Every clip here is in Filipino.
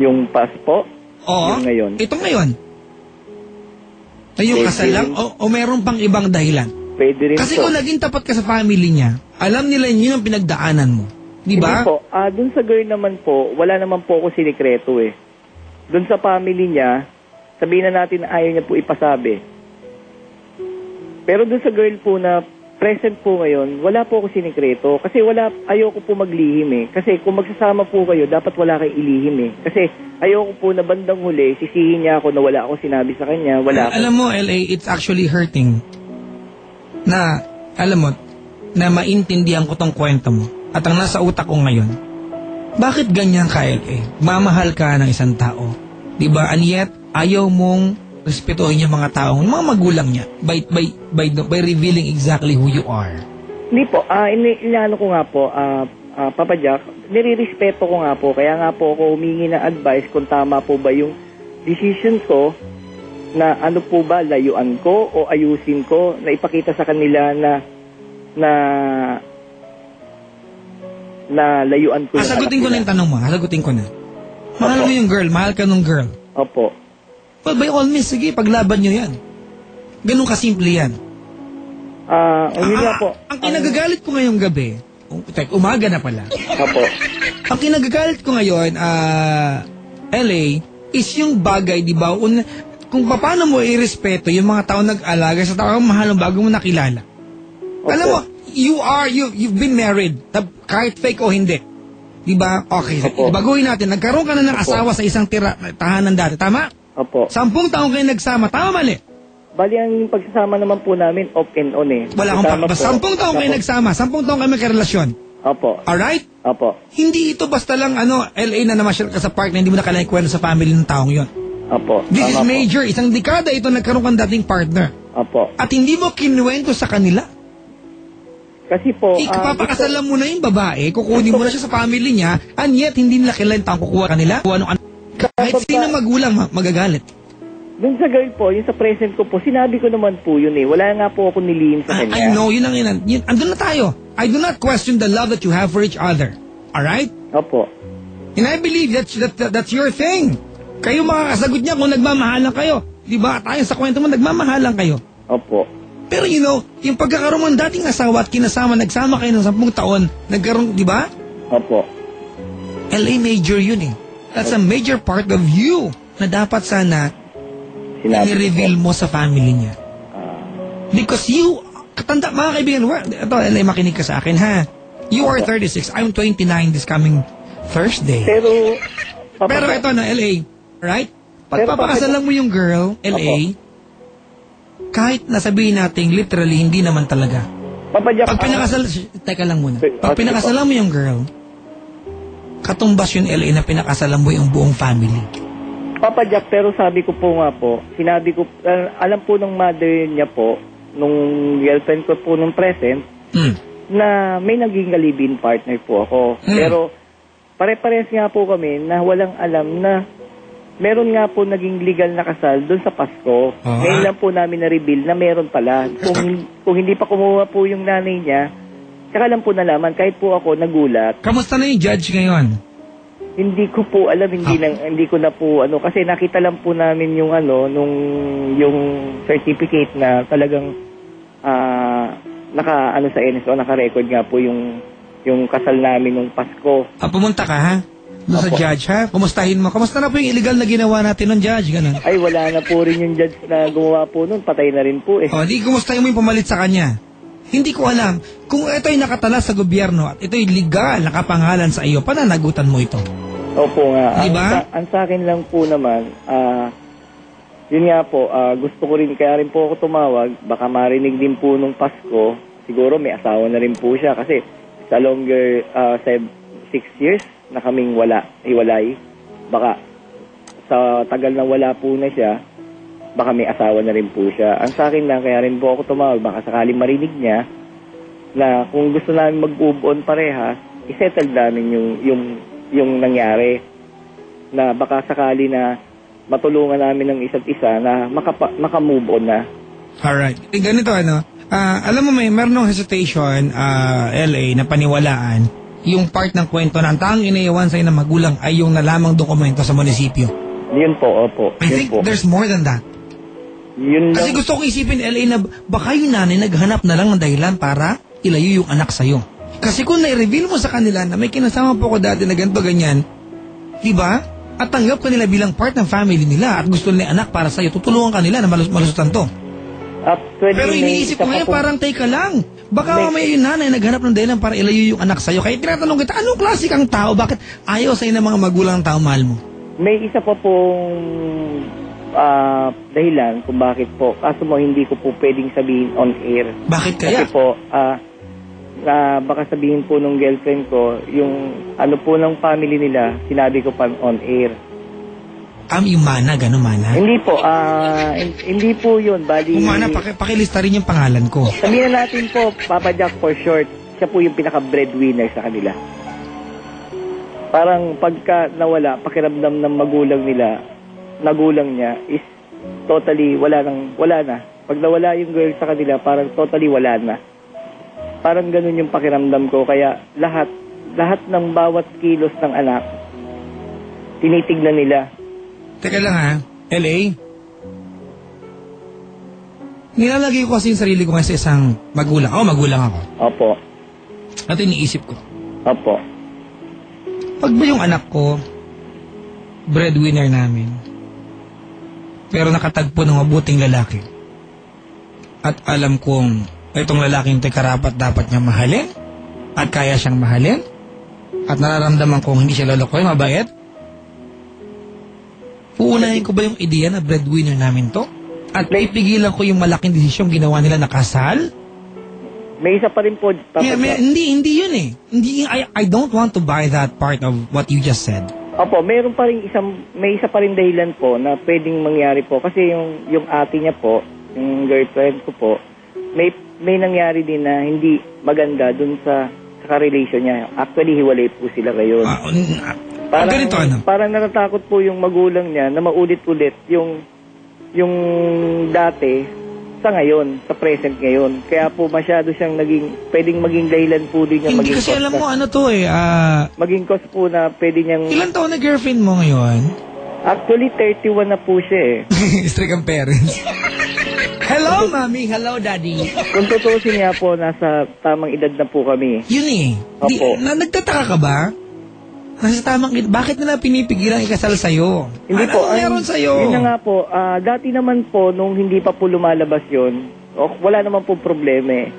Yung past po? Oo. Yung ngayon? Ito ngayon. Ay, yung kasal lang? O meron pang ibang dahilan? Pwede rin Kasi po. kung naging tapat ka sa family niya, alam nila yun ang pinagdaanan mo. Di ba? Hindi po. Dun sa girl naman po, wala naman po ako sinikreto eh. Dun sa family niya, sabihin na natin na ayaw niya po ipasabi. Pero dun sa girl po na present po ngayon, wala po ako sinikreto. Kasi ayoko po maglihim eh. Kasi kung magsasama po kayo, dapat wala kayo ilihim eh. Kasi ayoko po na bandang huli, sisihin niya ako na wala ako sinabi sa kanya. Alam mo, LA, it's actually hurting na, alam mo, na maintindihan ko tong kwento mo. At ang nasa utak ko ngayon, bakit ganyan ka, LA? Mamahal ka ng isang tao. Diba? And yet, ayaw mong respetuhin yung mga taong, mga magulang niya by revealing exactly who you are. Hindi po. Inaano ko nga po, Papa Jack, nirirespeto ko nga po. Kaya nga po ako humingi ng advice kung tama po ba yung decision ko na ano po ba, layuan ko o ayusin ko, na ipakita sa kanila na layuan ko. Sagutin ko na yung tanong mo. Sagutin ko na. Mahal mo yung girl. Mahal ka nung girl. Opo. Well, by all means, sige, paglaban nyo yan. Ganun kasimple yan. Po. Ang kinagagalit ko ngayong gabi, umaga na pala. Opo. Ang kinagagalit ko ngayon, LA, is yung bagay, di ba, kung paano mo irespeto yung mga tao nag-alaga sa tao mahal bago mo nakilala. Opo. Alam mo, you've been married, kahit fake o hindi. Di ba? Okay, baguhin natin. Nagkaroon ka na ng asawa sa isang tahanan dati, tama? Opo. 10 taong kayo nagsama, tama mali? Bali, ang pagsasama naman po namin, off and on eh. Wala akong 10 taong kayo nagsama, 10 taong kayo magkarelasyon. Opo. Alright? Opo. Hindi ito basta lang, LA na namasyal ka sa park na hindi mo na kailangan ikwento sa family ng taong yon. Opo. This is major. Isang dekada ito nagkaroon kang dating partner. Opo. At hindi mo kinuwento sa kanila. Kasi po, ikapapakasalan mo na yung babae, kukunin mo na siya sa family niya, and yet hindi nila kailangan taong kukuha kanila. Kahit sino magulang magagalit. Dun sa girl po, yung sa present ko po, sinabi ko naman po yun eh. Wala nga po ako nilihim sa kanya. I know, yun ang andun na tayo. I do not question the love that you have for each other. Alright? Opo. And I believe that's your thing. Kayo makakasagot niya kung nagmamahalan kayo. Diba? Tayo sa kwento mo, nagmamahalan kayo. Opo. Pero yung pagkakaroon ng dating asawa at nagsama kayo ng 10 taon, nagkaroon, di ba? Opo. LA major yun eh. That's a major part of you na dapat sana i-reveal mo sa family niya. Because mga kaibigan, ito, LA, makinig ka sa akin, ha? You are 36, I'm 29 this coming Thursday. Pero ito na, LA, right? Pagpapakasalan mo yung girl, LA, kahit nasabihin natin literally, hindi naman talaga. Pag pinakasalan mo yung girl, katumbas yung LA na pinakasalan mo yung buong family. Papa Jack, pero sabi ko po nga po, alam po ng mother niya po, nung girlfriend ko po nung present, na may naging live-in partner po ako. Pero pare-pares nga po kami na walang alam na meron nga po naging legal na kasal doon sa Pasko. Ngayon lang po namin na-reveal na meron pala. Kung hindi pa kumuha po yung nanay niya, tsaka lang po nalaman, kahit po ako nagulat. Kamusta na yung judge ngayon? Hindi ko po alam, hindi ko na po kasi nakita lang po namin yung yung certificate na talagang sa NSO, naka-record nga po yung kasal namin nung Pasko. Pumunta ka, ha? Doon sa judge, ha? Kumustahin mo. Kamusta na po yung illegal na ginawa natin ng judge? Ganun. Ay, wala na po rin yung judge na gumawa po nun. Patay na rin po eh. Di, kumustahin mo yung pumalit sa kanya? Hindi ko alam. Kung ito'y nakatala sa gobyerno at ito'y legal, nakapangalan sa iyo, pananagutan mo ito. Opo nga. Diba? Ang sa akin lang po naman, yun nga po, gusto ko rin, kaya rin po ako tumawag, baka marinig din po nung Pasko, siguro may asawa na rin po siya kasi sa longer 6 years na kaming hiwalay, baka sa tagal na wala po na siya, baka may asawa na rin po siya. Ang sa akin lang, kaya rin po ako tumawag, baka sakaling marinig niya na kung gusto namin mag-move on parehas, isettle namin yung nangyari, na baka sakali na matulungan namin ng isa't isa na maka-move on na. Alright. Ganito alam mo meron ng hesitation, LA, na paniwalaan yung part ng kwento na ang tanging iniiwan sa'yo ng magulang ay yung nalamang dokumento sa munisipyo. Yun po, opo. I think there's more than that. Yun Kasi lang. gusto kong isipin, LA, na baka yung nanay naghanap na lang ng dahilan para ilayo yung anak sa'yo. Kasi kung na-reveal mo sa kanila na may kinasama po ko dati na ganito, ganyan, di ba? At tanggap ka nila bilang part ng family nila at gusto nila anak para sa'yo, tutulungan ka nila na malusutan to. Pero iniisip ko ngayon parang, teka lang, baka mamaya yung nanay naghanap ng dahilan para ilayo yung anak sa'yo. Kaya tinatanong kita, anong klase kang tao? Bakit ayaw sa'yo ng mga magulang ng tao mahal mo? May isa pa pong dahilan kung bakit po. Kaso mo, hindi ko po pwedeng sabihin on air. Bakit kaya? Kasi po, baka sabihin po nung girlfriend ko, yung ano po ng family nila, sinabi ko pa on air. Yung mana, gano'n mana? Hindi po, hindi po yun. Bali, Mana, pakilista rin yung pangalan ko. sabihin na natin po, Papa Jack for short, siya po yung pinaka-breadwinner sa kanila. Parang pagka nawala, pakiramdam ng nagulang niya is totally wala na. Pag nawala yung girl sa kanila, parang totally wala na. Parang ganun yung pakiramdam ko. Kaya lahat ng bawat kilos ng anak, tinitignan nila. Teka lang ha, LA. Nilalagay ko kasi yung sarili ko ngayon sa isang magulang. Magulang ako. Opo. At iniisip ko. Opo. Pag ba yung anak ko, breadwinner namin, pero nakatagpo ng mabuting lalaki, at alam kong itong lalaking ito'y karapat dapat niya mahalin, at kaya siyang mahalin, at nararamdaman kong hindi siya lolokoy, mabait, uunahin ko ba yung ideya na breadwinner namin to? At pipigilan ko yung malaking desisyong ginawa nila na kasal? May isa pa rin po. Hindi yun eh. I don't want to buy that part of what you just said. Opo, may isa pa rin dahilan po na pwedeng mangyari po. Kasi yung ate niya po, yung girlfriend ko po, may nangyari din na hindi maganda dun sa relation niya. Actually, hiwalay po sila ngayon. Ganito ano? Parang natatakot po yung magulang niya na maulit-ulit yung dati sa ngayon, sa present ngayon. Kaya po masyado siyang pwedeng maging dahilan po din niya. Hindi kasi alam mo ano to eh. Maging cause po na pwede niyang... Ilan taon na girlfriend mo ngayon? Actually, 31 na po siya eh. Strict ang parents. Hello, Mami. Hello, Daddy. Kung tutusin niya po, nasa tamang edad na po kami. Yun eh. Opo. Nagtataka ka ba? Nasa tamang edad. Bakit nila pinipigilan ikasal sa'yo? Hindi po. Meron sa'yo? Yun na nga po. Dati naman po, nung hindi pa po lumalabas yun, wala naman po problema eh.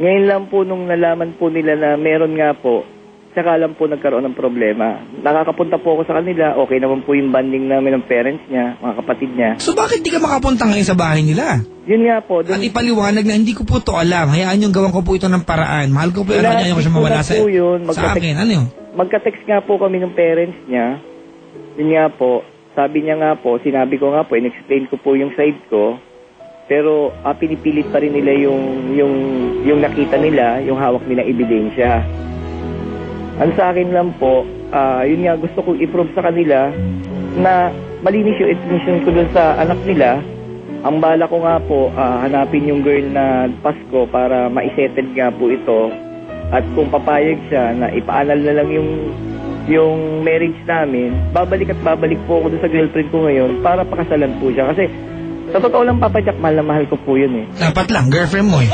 Ngayon lang po nung nalaman po nila na meron nga po, saka lang po nagkaroon ng problema. Nakakapunta po ako sa kanila, okay naman po yung banding namin ng parents niya, mga kapatid niya. So bakit di ka makapunta ngayon sa bahay nila? Yun nga po. At ipaliwanag na hindi ko po to alam. Hayaan yung gawan ko po ito ng paraan. Mahal ko po yung anak niya, ko siya mawala sa akin. Ano yun? Magka-text nga po kami ng parents niya. Yun nga po, sabi niya nga po, sinabi ko nga po, in-explain ko po yung side ko. Pero pinipilit pa rin nila yung nakita nila, yung hawak nilang ebidensya. Ang sa akin lang po, yun nga gusto kong i-prove sa kanila na malinis yung intention ko dun sa anak nila. Ang bala ko nga po, hanapin yung girl na Pasko para ma-settle nga po ito. At kung papayag siya na ipaanal na lang yung marriage namin, babalik po ako dun sa girlfriend ko ngayon para pakasalan po siya. Kasi sa totoo lang, Papa Jack, mahal na mahal ko po yun eh. Dapat lang, girlfriend mo eh.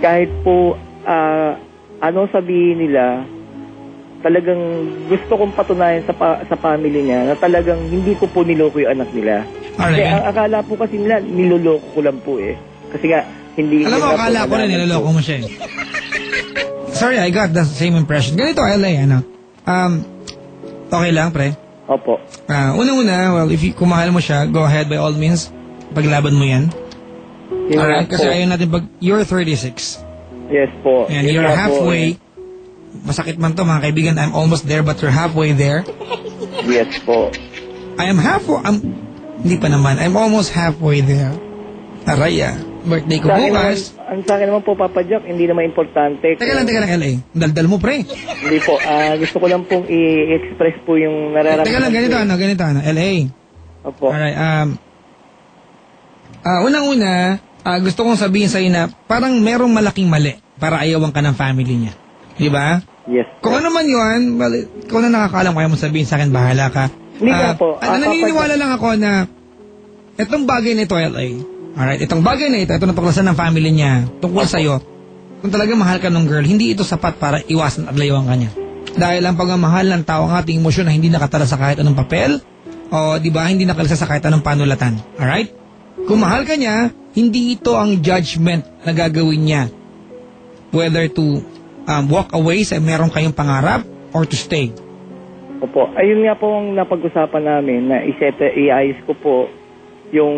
Kahit po, ano sabihin nila, talagang gusto kong patunayan sa family niya na talagang hindi ko po niloko yung anak nila. Kasi ang akala po kasi nila, niloloko ko lang po eh. Kasi nga, hindi... Alam mo, akala ko rin niloloko mo siya eh. Sorry, I got the same impression. Ganito, LA, ano? Okay lang, pre? Opo. Una-una, well, kung mahal mo siya, go ahead by all means. Paglaban mo yan. Alright, kasi ayaw natin you're 36. Yes po. And you're halfway. Masakit man to mga kaibigan, I'm almost there but you're halfway there. Yes po. I am hindi pa naman, I'm almost halfway there. Araya, birthday ko bukas. Ang sa akin naman po, Papa Jack, hindi naman importante. Teka lang, LA. Daldal mo, pre. Hindi po, gusto ko lang pong i-express po yung nararamdaman. Teka lang, ganito, LA. Opo. Alright, unang-una, gusto kong sabihin sa'yo na parang merong malaking mali para ayawan ka ng family niya. Di ba? Yes. Kung ano man yun, well, kung na nakakaalam, kaya mo sabihin sa akin, bahala ka. Hindi nga po. Naniniwala lang ako na itong bagay na ito, LA, alright, itong bagay na ito natuklasan ng family niya, tungkol sa'yo, kung talaga mahal ka ng girl, hindi ito sapat para iwasan at layuan ka niya. Dahil ang pagmamahal ng tao, ang ating emosyon na hindi nakatala sa kahit anong papel, o di ba, hindi nakalisa sa kahit anong panulatan. Alright? Kung mahal ka niya, hindi ito ang judgment na gagawin niya. Whether to walk away sa meron kayong pangarap or to stay. Opo. Ayun nga po ang napag-usapan namin na iayos ko po yung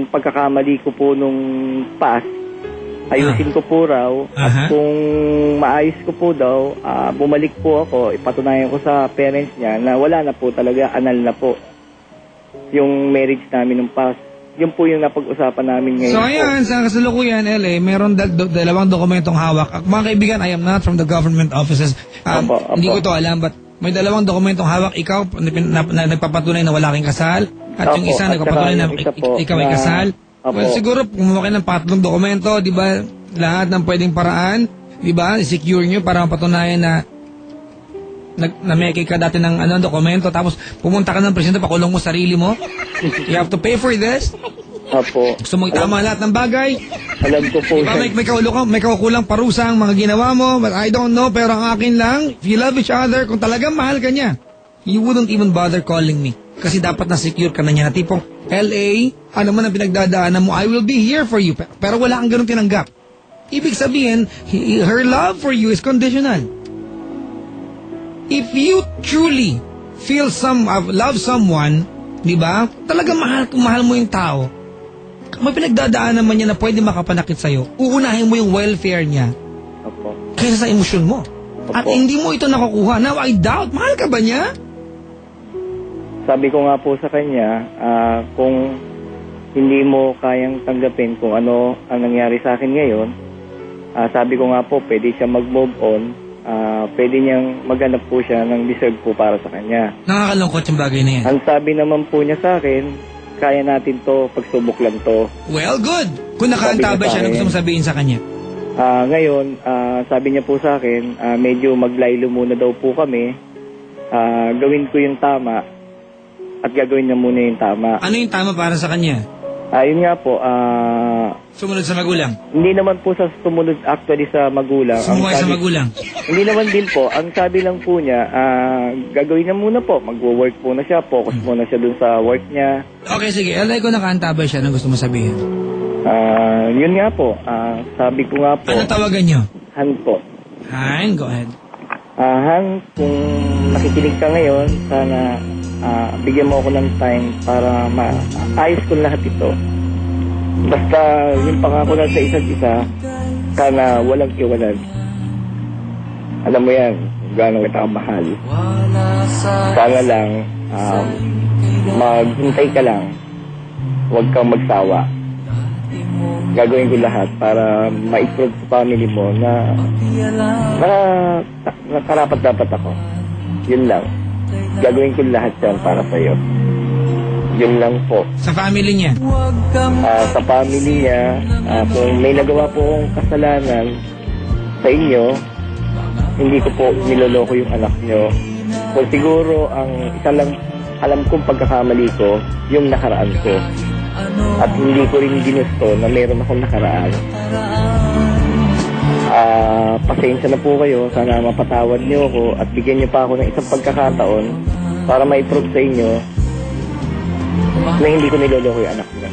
pagkakamali ko po nung past. Ayusin ko po raw. At kung maayos ko po daw, bumalik po ako, ipatunayan ko sa parents niya na wala na po talaga, anal na po yung marriage namin nung past. Yun po yung napag-usapan namin ngayon. So ayan, sa kasalukuyan, LA, meron dalawang dokumentong hawak. Mga kaibigan, I am not from the government offices. Hindi ko to alam, but may dalawang dokumentong hawak. Ikaw, na nagpapatunay na wala kang kasal. At yung isa, nagpapatunay na ikaw ay kasal. Well, siguro, kumuha kayo ng 3 dokumento, di ba? Lahat ng pwedeng paraan, di ba? I-secure nyo para mapatunayan na nameke ka dati ng dokumento, tapos pumunta ka ng presidente, pakulong mo sarili mo. You have to pay for this. Apo. Gusto mo itama lahat ng bagay. Alam ko po. Diba, may kakulang parusa ang mga ginawa mo, but I don't know, pero ang akin lang, if you love each other, kung talagang mahal ka niya, you wouldn't even bother calling me. Kasi dapat na-secure ka na niya, na tipong, LA, ano man ang pinagdadaanan mo, I will be here for you. Pero wala kang ganun tinanggap. Ibig sabihin, her love for you is conditional. If you truly love someone, di ba? Talaga mahal mo yung tao. May pinagdadaanan naman niya na pwede makapanakit sa'yo. Uunahin mo yung welfare niya. Opo. Kaysa sa emosyon mo. Opo. At hindi mo ito nakukuha. Now, I doubt, mahal ka ba niya? Sabi ko nga po sa kanya, kung hindi mo kayang tanggapin kung ano ang nangyari sa akin ngayon, sabi ko nga po, pwede siya mag-move on. Pwede niyang maghanap po siya ng deserve po para sa kanya. Nakakalungkot yung bagay na yan. Ang sabi naman po niya sa akin, kaya natin to, pagsubok lang to. Well, good. Kung nakaantabay siya, ano gusto mong sabihin sa kanya? Ngayon, sabi niya po sa akin, medyo maglaylo muna daw po kami. Gawin ko yung tama at gagawin niya muna yung tama. Ano yung tama para sa kanya? Yun nga po, sumunod sa magulang? Hindi naman po sa sumunod actually sa magulang. Sumuway sa magulang? Hindi naman din po. Ang sabi lang po niya, gagawin niya muna po. Magwo-work po na siya. Focus muna siya dun sa work niya. Okay, sige. Alay ko nakaantabay siya. Anong gusto mo sabihin? Yun nga po. Sabi ko nga po. Ano tawagan niyo? Han po. Han, go ahead. Han, kung nakikinig ka ngayon, sana bigyan mo ako ng time para maayos ko lahat ito. Basta yung pangako na sa isa't isa, sana walang iwanan. Alam mo yan, gaano kita kamahal. Sana lang, maghintay ka lang. Huwag kang magsawa. Gagawin ko lahat para ma-improve sa family mo na karapat-dapat ako. Yun lang. Gagawin ko lahat yan para sa'yo. Yun lang po. Sa family niya? Sa family niya, kung may nagawa po akong kasalanan sa inyo, hindi ko po niloloko yung anak nyo. So siguro, ang isa lang alam kong pagkakamali ko, yung nakaraan ko. At hindi ko rin ginusto na meron akong nakaraan. Pasensya na po kayo. Sana mapatawad niyo ako at bigyan niyo pa ako ng isang pagkakataon para ma-prove sa inyo na hindi ko niloloko yung anak niya.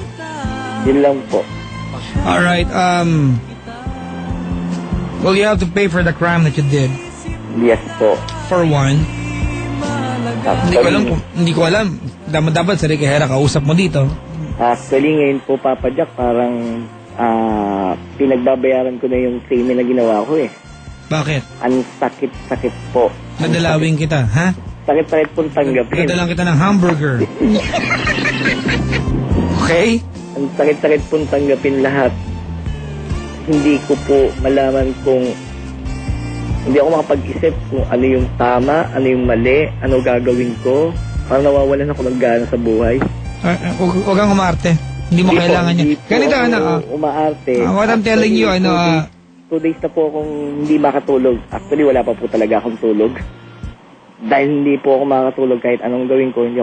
Yun lang po. Alright, well, you have to pay for the crime that you did. Yes po. For one. Hindi ko alam. Dapat sa Ricky Hera kausap mo dito. Actually, ngayon po, Papa Jack, parang pinagbabayaran ko na yung krimen na ginawa ko eh. Bakit? Ang sakit-sakit po. Nadalawin kita, ha? Sakit-sakit pong tanggapin. Dadalang kita ng hamburger. Okay? Ang sakit-sakit pong tanggapin lahat. Hindi ko po malaman kung hindi ako makapag-isip kung ano yung tama, ano yung mali, ano gagawin ko. Parang nawawalan ako ng gana sa buhay. Huwag kang umarte. Hindi mo kailangan niya. Ganito, umaarte. What I'm telling you, to 2 days na po akong hindi makatulog. Actually, wala pa po talaga akong tulog. Dahil hindi po ako makatulog kahit anong gawin ko, hindi ako